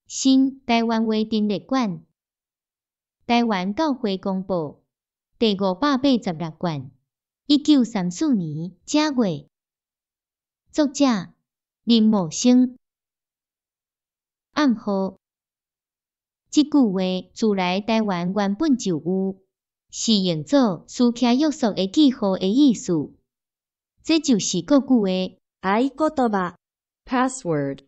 新台湾话陈列馆，台湾教会公报第586卷，1934年正月，作者林茂生。暗号，这句话自来台湾原本就有，是用作私卡约束的记号的意思。这就是国语的合言葉 password。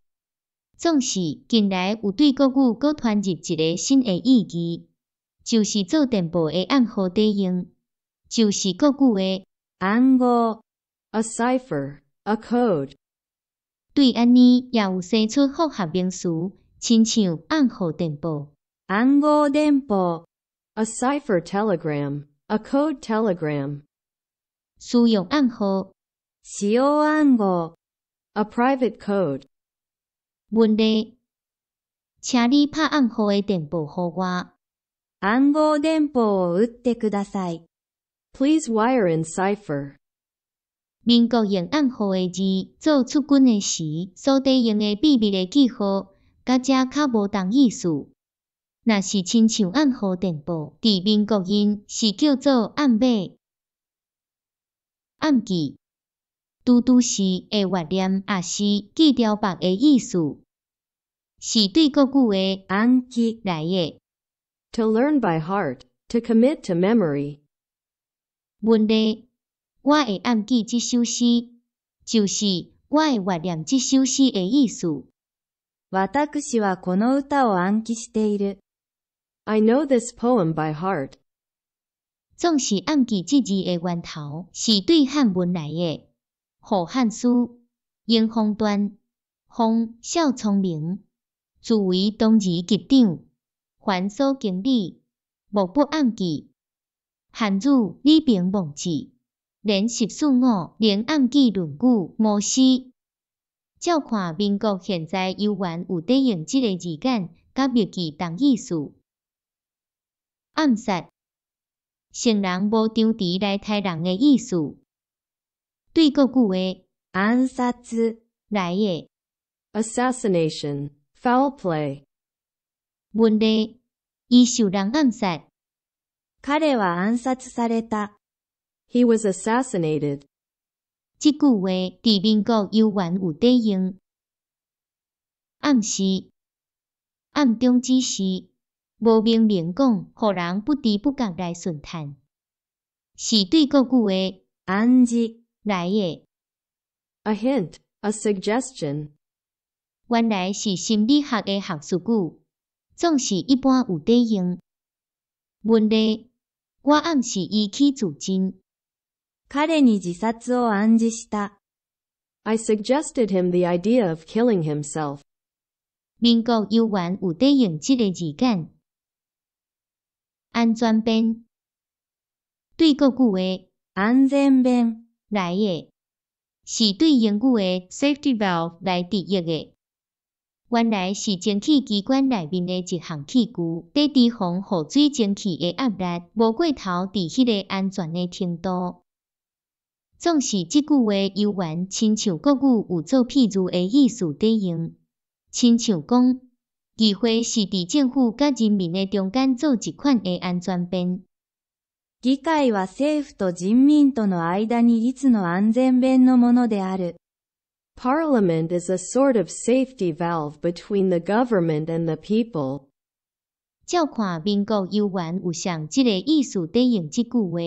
总是近来有对国语搁传入一个新的意义，就是做电报的暗号底用，就是国语的暗号 a cipher, a code。对安尼也有生出复合名词，亲像暗号电报、暗号電報 a cipher telegram, a code telegram。使用暗号、使用暗号 a private code。问题，请你拍暗号的电报予我。暗号電報を打ってください。Please wire in cipher。民国用暗号的字做出军的时所地用的秘密的记号，甲遮较无同意思。若是亲像暗号电报，伫民国音是叫做暗码、暗记。拄拄是会活念，也是记条目的意思，是对国语的暗記来的。To learn by heart, to commit to memory。问题，我会暗记这首诗，就是我会活念这首诗的意思。私はこの歌を暗記している。I know this poem by heart。总是暗记这字的源头是对汉文来的。好汉诗，英风端，风少聪明，自为当时局长，凡所经理，莫不暗记。汉语李平忘记，连14五能暗记论语、模诗。照看民国现在犹原有在用这个字眼，甲灭记同意思。暗杀，成人无张持来杀人的意思。对国语的暗殺来的 assassination, foul play。问题，伊受人暗杀。彼は暗殺された。He was assassinated。这句话伫民国犹原有在用。暗示，暗中指示，无明明讲，互人不知不觉来顺探，是对国语的暗示来的。A hint, a suggestion。原来是心理学的学术语，总是一般有在用。问题，我暗示伊去自尽。彼に自殺を暗示した。I suggested him the idea of killing himself。民国犹原有在用这个字眼。安全弁，对国语的安全弁来的，是对英语的 safety valve 来直译的。原来是蒸汽机关内面的一项器具，在提防雨水蒸气的压力无过头伫迄个安全的程度。总是这句话犹原亲像国语有做譬如的意思在用，亲像讲，议会是伫政府甲人民的中间做一款的安全弁。議会は政府と人民との間にいつの安全弁のものである。Parliament is a sort of safety valve between the government and the people。照看民国犹原有像这个意思在用这句话。